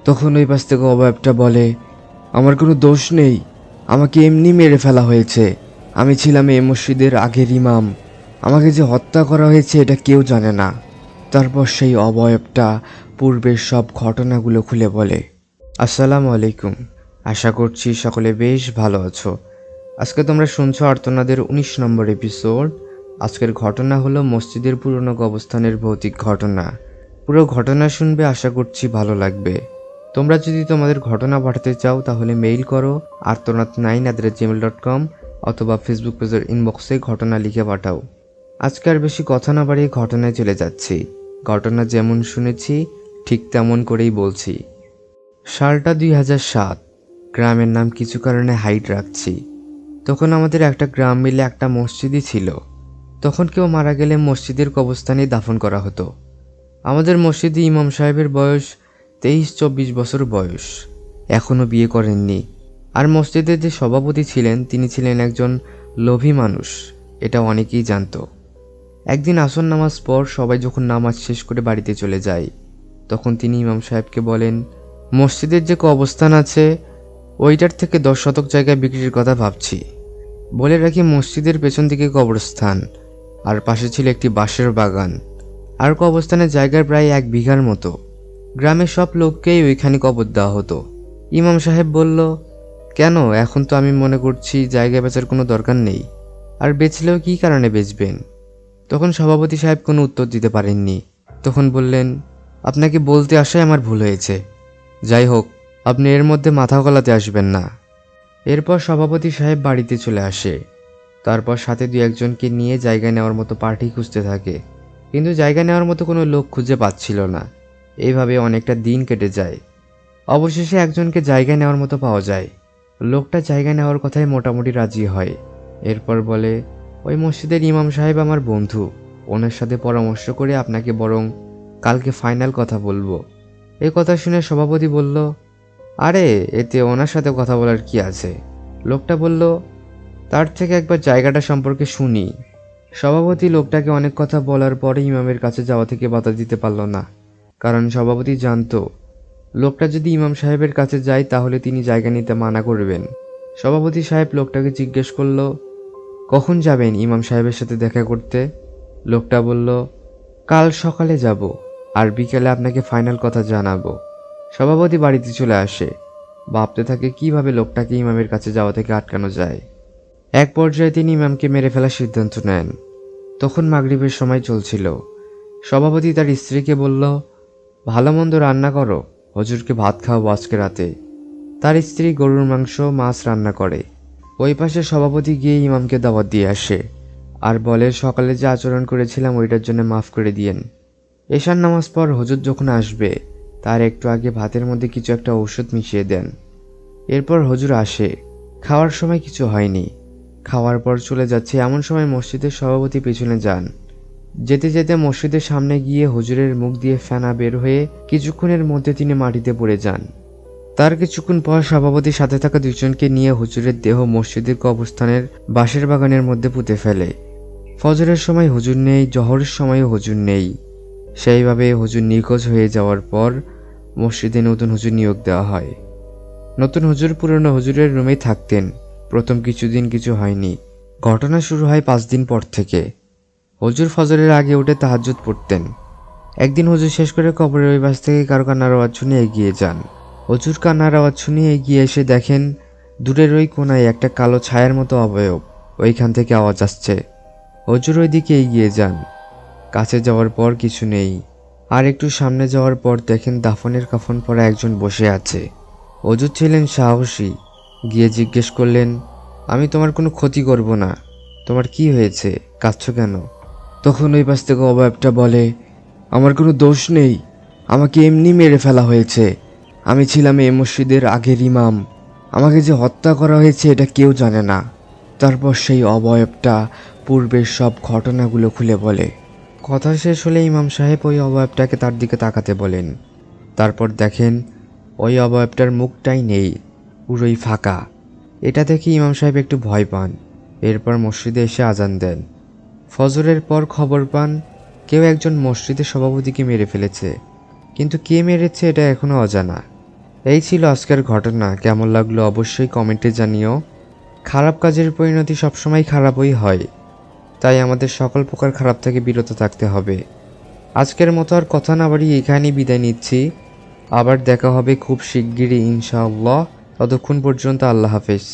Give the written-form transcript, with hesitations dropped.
তখন ওই পাশ থেকে অবয়বটা বলে, আমার কোনো দোষ নেই, আমাকে এমনি মেরে ফেলা হয়েছে। আমি ছিলাম এই মসজিদের আগের ইমাম। আমাকে যে হত্যা করা হয়েছে এটা কেউ জানে না। তারপর সেই অবয়বটা পূর্বের সব ঘটনাগুলো খুলে বলে। আসসালামু আলাইকুম, আশা করছি সকলে বেশ ভালো আছো। আজকে তোমরা শুনছো আর্তনাদের 19 নম্বর এপিসোড। আজকের ঘটনা হলো মসজিদের পুরনো কবরস্থানের ভৌতিক ঘটনা। পুরো ঘটনা শুনবে, আশা করছি ভালো লাগবে। তোমরা যদি তোমাদের ঘটনা পাঠাতে চাও তাহলে মেইল করো artonath9@gmail.com অথবা ফেসবুক পেজের ইনবক্সে ঘটনা লিখে পাঠাও। আজকে আর বেশি কথা না বাড়িয়ে ঘটনায় চলে যাচ্ছি। ঘটনা যেমন শুনেছি ঠিক তেমন করেই বলছি। সালটা 2007। গ্রামের নাম কিছু কারণে হাইড রাখছি। তখন আমাদের একটা গ্রাম মিলে একটা মসজিদই ছিল। তখন কেউ মারা গেলে মসজিদের কবরস্থানেই দাফন করা হতো। আমাদের মসজিদে ইমাম সাহেবের বয়স 23-24 বছর বয়স, এখনও বিয়ে করেননি। আর মসজিদের যে সভাপতি ছিলেন তিনি ছিলেন একজন লোভী মানুষ, এটা অনেকেই জানতো। একদিন আসর নামাজ পর সবাই যখন নামাজ শেষ করে বাড়িতে চলে যায়, তখন তিনি ইমাম সাহেবকে বলেন, মসজিদের যে কবরস্থান আছে ওইটার থেকে 10 শতক জায়গায় বিক্রির কথা ভাবছি। বলে রাখি মসজিদের পেছন দিকে কবরস্থান, আর পাশে ছিল একটি বাঁশের বাগান। আর কবরস্থানের জায়গার প্রায় 1 বিঘার মতো। গ্রামের সব লোককেই ওইখানে কবর দেওয়া হতো। ইমাম সাহেব বলল, কেন, এখন তো আমি মনে করছি জায়গা বেচার কোনো দরকার নেই, আর বেচলেও কী কারণে বেচবেন? তখন সভাপতি সাহেব কোনো উত্তর দিতে পারেননি। তখন বললেন, আপনাকে বলতে আসাই আমার ভুল হয়েছে। যাই হোক, আপনি এর মধ্যে মাথা গলাতে আসবেন না। এরপর সভাপতি সাহেব বাড়িতে চলে আসে। তারপর সাথে 2-1জনকে নিয়ে জায়গা নেওয়ার মতো পার্টি খুঁজতে থাকে, কিন্তু জায়গা নেওয়ার মতো কোনো লোক খুঁজে পাচ্ছিল না। এইভাবে অনেকটা দিন কেটে যায়। অবশেষে একজনকে জায়গা নেওয়ার মতো পাওয়া যায়। লোকটা জায়গা নেওয়ার কথায় মোটামুটি রাজি হয়। এরপর বলে, ওই মসজিদের ইমাম সাহেব আমার বন্ধু, ওনার সাথে পরামর্শ করে আপনাকে বরং কালকে ফাইনাল কথা বলবো। এই কথা শুনে সভাপতি বলল, আরে এতে ওনার সাথে কথা বলার কি আছে? লোকটা বলল, তার থেকে একবার জায়গাটা সম্পর্কে শুনি। সভাপতি লোকটাকে অনেক কথা বলার পরে ইমামের কাছে যাওয়া থেকে বাধা দিতে পারল না, কারণ সভাপতি জানতো লোকটা যদি ইমাম সাহেবের কাছে যায় তাহলে তিনি জায়গা নিতে মানা করবেন। সভাপতি সাহেব লোকটাকে জিজ্ঞেস করল, কখন যাবেন ইমাম সাহেবের সাথে দেখা করতে? লোকটা বলল, কাল সকালে যাব, আর বিকেলে আপনাকে ফাইনাল কথা জানাবো। সভাপতি বাড়িতে চলে আসে, ভাবতে থাকে কিভাবে লোকটাকে ইমামের কাছে যাওয়া থেকে আটকানো যায়। এক পর্যায়ে তিনি ইমামকে মেরে ফেলার সিদ্ধান্ত নেন। তখন মাগরিবের সময় চলছিল। সভাপতি তার স্ত্রীকে বলল, ভালো মন্দ রান্না করো, হুজুরকে ভাত খাওয়াবো আজকে রাতে। তার স্ত্রী গরুর মাংস, মাছ রান্না করে। ওই পাশে সভাপতি গিয়ে ইমামকে দাওয়াত দিয়ে আসে, আর বলে, সকালে যে আচরণ করেছিলাম ওইটার জন্য মাফ করে দিয়েন। এশার নামাজ পর হুজুর যখন আসবে তার একটু আগে ভাতের মধ্যে কিছু একটা ঔষধ মিশিয়ে দেন। এরপর হুজুর আসে। খাওয়ার সময় কিছু হয়নি। খাওয়ার পর চলে যাচ্ছে এমন সময় মসজিদের সভাপতি পেছনে যান। যেতে যেতে মসজিদের সামনে গিয়ে হুজুরের মুখ দিয়ে ফেনা বের হয়ে কিছুক্ষণের মধ্যে তিনি মাটিতে পড়ে যান। তার কিছুক্ষণ পর সভাপতির সাথে থাকা 2জনকে নিয়ে হুজুরের দেহ মসজিদের কবরস্থানের বাঁশের বাগানের মধ্যে পুঁতে ফেলে। ফজরের সময় হুজুর নেই, জহরের সময়ও হুজুর নেই। সেইভাবে হুজুর নিখোঁজ হয়ে যাওয়ার পর মসজিদে নতুন হুজুর নিয়োগ দেওয়া হয়। নতুন হুজুর পুরনো হুজুরের রুমেই থাকতেন। প্রথম কিছুদিন কিছু হয়নি। ঘটনা শুরু হয় 5 দিন পর থেকে। হুজুর ফজরের আগে উঠে তাহাজ্জুদ পড়তেন। একদিন হুজুর শেষ করে কবরের ওই পাশ থেকে কারো কান্নার আওয়াজ শুনে এগিয়ে যান। হুজুর কান্নার আওয়াজ শুনে এগিয়ে এসে দেখেন দূরের ওই কোনায় একটা কালো ছায়ার মতো অবয়ব, ওইখান থেকে আওয়াজ আসছে। হুজুর ওই দিকে এগিয়ে যান। কাছে যাওয়ার পর কিছু নেই। আর একটু সামনে যাওয়ার পর দেখেন দাফনের কাফন পরা একজন বসে আছে। হুজুর ছিলেন সাহসী, গিয়ে জিজ্ঞেস করলেন, আমি তোমার কোনো ক্ষতি করব না, তোমার কি হয়েছে, কাঁদছো কেন? তখন ওই পাশ থেকে অবয়বটা বলে, আমার কোনো দোষ নেই, আমাকে এমনি মেরে ফেলা হয়েছে। আমি ছিলাম এই মসজিদের আগের ইমাম। আমাকে যে হত্যা করা হয়েছে এটা কেউ জানে না। তারপর সেই অবয়বটা পূর্বের সব ঘটনাগুলো খুলে বলে। কথা শেষ হলে ইমাম সাহেব ওই অবয়বটাকে তার দিকে তাকাতে বলেন। তারপর দেখেন ওই অবয়বটার মুখটাই নেই, পুরোই ফাঁকা। এটা দেখে ইমাম সাহেব একটু ভয় পান। এরপর মসজিদে এসে আজান দেন। ফজরের পর খবর পান কেউ একজন মসজিদের সভাপতিকে মেরে ফেলেছে, কিন্তু কে মেরেছে এটা এখনও অজানা। এই ছিল আজকের ঘটনা। কেমন লাগলো অবশ্যই কমেন্টে জানিও। খারাপ কাজের পরিণতি সবসময় খারাপই হয়, তাই আমাদের সকল প্রকার খারাপ থেকে বিরত থাকতে হবে। আজকের মতো আর কথা না বাড়িয়ে এখানেই বিদায় নিচ্ছি। আবার দেখা হবে খুব শিগগিরই ইনশাআল্লাহ। ততক্ষণ পর্যন্ত আল্লাহ হাফেজ।